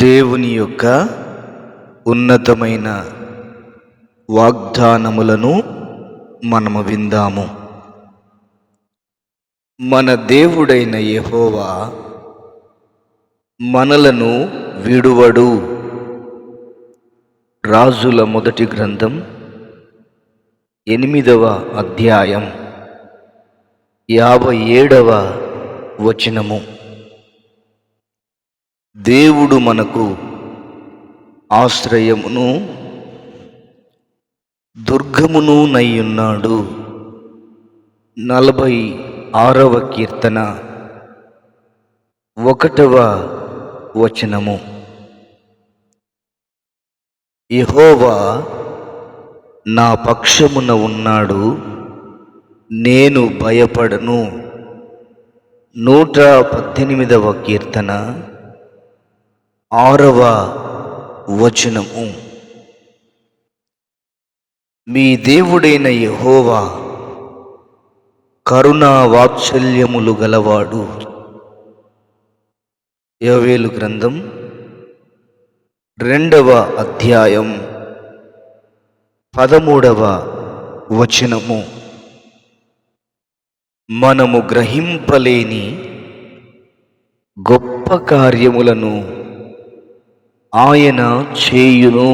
దేవుని యొక్క ఉన్నతమైన వాగ్దానములను మనము విందాము. మన దేవుడైన యెహోవా మనలను విడువడు. రాజుల మొదటి గ్రంథం 8వ అధ్యాయం 57వ వచనము. దేవుడు మనకు ఆశ్రయమును దుర్గమును నయ్యున్నాడు. 46వ కీర్తన 1వ వచనము. యెహోవా నా పక్షమున ఉన్నాడు, నేను భయపడను. 118వ కీర్తన 6వ వచనము. మీ దేవుడైన యెహోవా కరుణా వాత్సల్యములు గలవాడు. యోవేలు గ్రంథం 2వ అధ్యాయం 13వ వచనము. మనము గ్రహింపలేని గొప్ప కార్యములను ఆయన చేయును.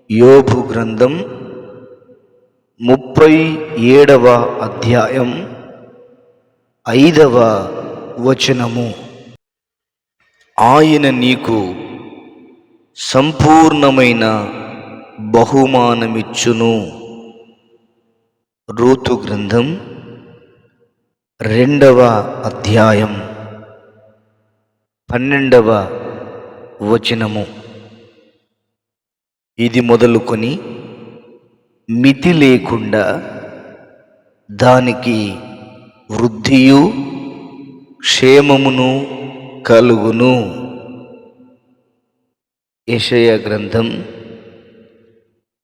యోబు గ్రంథం 37వ అధ్యాయం 5వ వచనము. ఆయన నీకు సంపూర్ణమైన బహుమానమిచ్చును. రూతు గ్రంథం 2వ అధ్యాయం 12వ వచనము. ఇది మొదలుకొని మితి లేకుండా దానికి వృద్ధియు క్షేమమును కలుగును. యెషయా గ్రంథం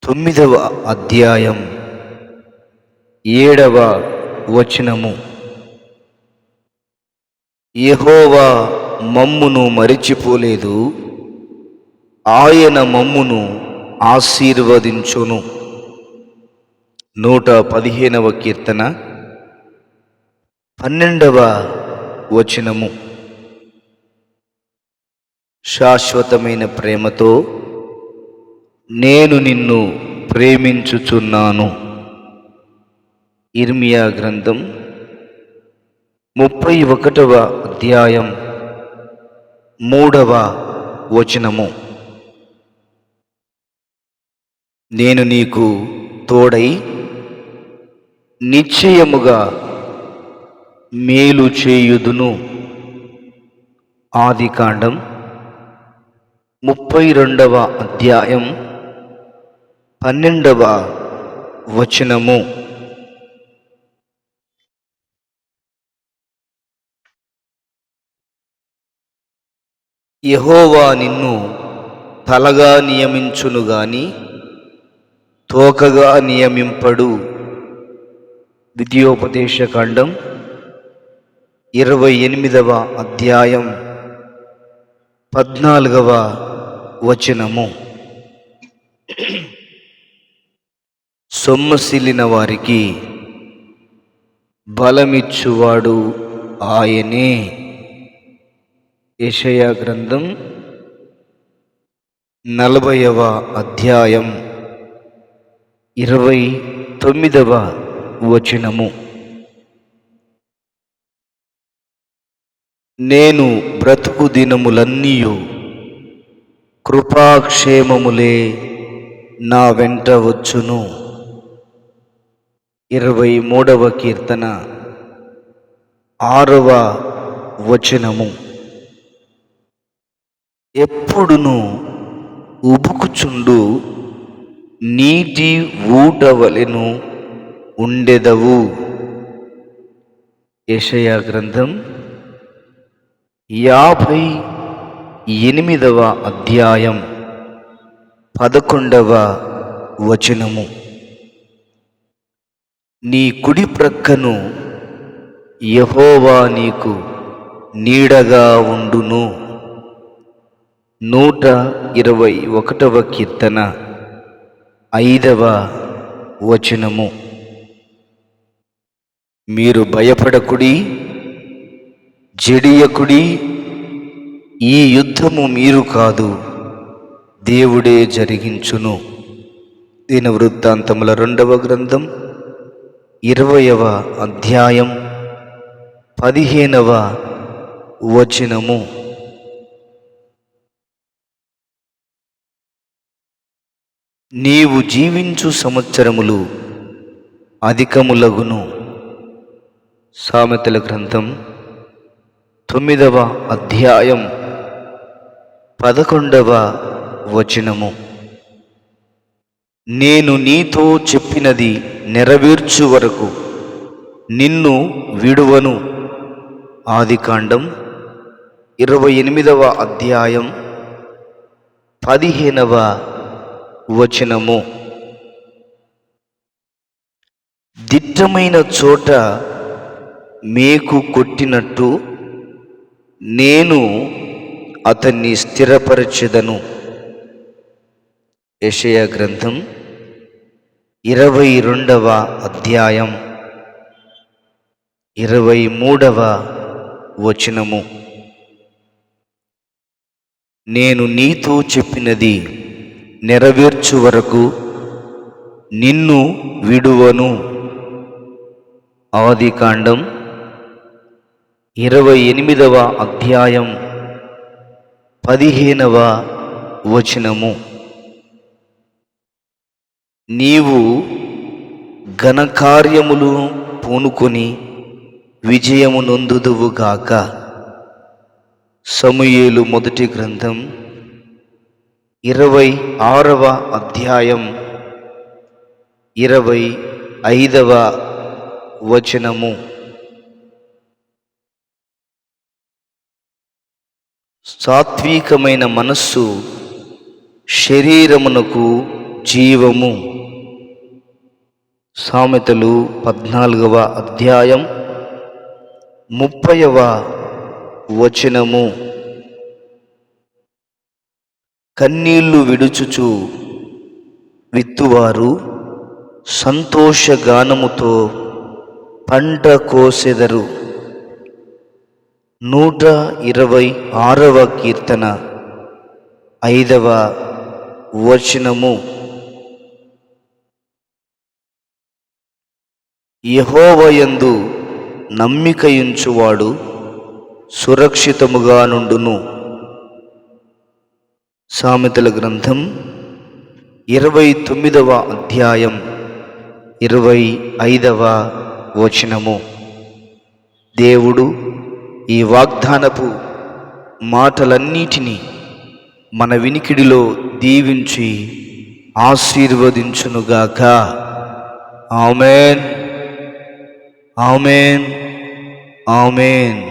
9వ అధ్యాయం 7వ వచనము. యెహోవా మమ్మును మరిచిపోలేదు, ఆయన మమ్మును ఆశీర్వదించును. 115వ కీర్తన 12వ వచనము. శాశ్వతమైన ప్రేమతో నేను నిన్ను ప్రేమించుచున్నాను. ఇర్మియా గ్రంథం 31వ అధ్యాయం 3వ వచనము. నేను నీకు తోడై నిశ్చయముగా మేలు చేయుదును. ఆదికాండం 32వ అధ్యాయం 12వ వచనము. యెహోవా నిన్ను తలగా నియమించును గాని తోకగా నియమింపడు. ద్వితీయోపదేశకాండం 28వ అధ్యాయం 14వ వచనము. సొమ్మసిల్లిన వారికి బలమిచ్చువాడు ఆయనే. యెషయా గ్రంథం 40వ అధ్యాయం 29వ వచనము. నేను బ్రతుకు దినములన్నీయు కృపాక్షేమములే నా వెంట వచ్చును. 23వ కీర్తన 6వ వచనము. ఎప్పుడును ఉబుకుచుండు నీటి ఊట వలెను ఉండెదవు. యెషయా గ్రంథం 58వ అధ్యాయం 11వ వచనము. నీ కుడి ప్రక్కను యెహోవా నీకు నీడగా ఉండును. 121వ కీర్తన 5వ వచనము. మీరు భయపడకుడి, జడియకుడి, ఈ యుద్ధము మీరు కాదు, దేవుడే జరిగించును. దినవృత్తాంతముల 2వ గ్రంథం 20వ అధ్యాయం 15వ వచనము. నీవు జీవించు సంవత్సరములు అధికములగును. సామెతల గ్రంథం 9వ అధ్యాయం 11వ వచనము. నేను నీతో చెప్పినది నెరవేర్చు వరకు నిన్ను విడువను. ఆదికాండం 28వ అధ్యాయం 15వ వచనము. దిట్టమైన చోట మేకు కొట్టినట్టు నేను అతన్ని స్థిరపరచెదను. యెషయా గ్రంథం 22వ అధ్యాయం 23వ వచనము. నేను నీతో చెప్పినది నెరవేర్చు వరకు నిన్ను విడువను. ఆదికాండం 28వ అధ్యాయం 15వ వచనము. నీవు ఘనకార్యములు పూనుకొని విజయము నొందుదువుగాక. సమూయేలు మొదటి గ్రంథం 26వ అధ్యాయం 25వ వచనము. సాత్వికమైన మనస్సు శరీరమునకు జీవము. సామెతలు 14వ అధ్యాయం 30వ వచనము. కన్నీళ్లు విడుచుచు విత్తువారు సంతోషగానముతో పంట కోసెదరు. 126వ కీర్తన 5వ వచనము. యెహోవాయందు నమ్మికయుంచువాడు సురక్షితముగా నుండును. సామెతల గ్రంథం 29వ అధ్యాయం 25వ వచనము. దేవుడు ఈ వాగ్దానపు మాటలన్నిటినీ మన వినికిడిలో దీవించి ఆశీర్వదించునుగాక. ఆమేన్, ఆమేన్, ఆమేన్.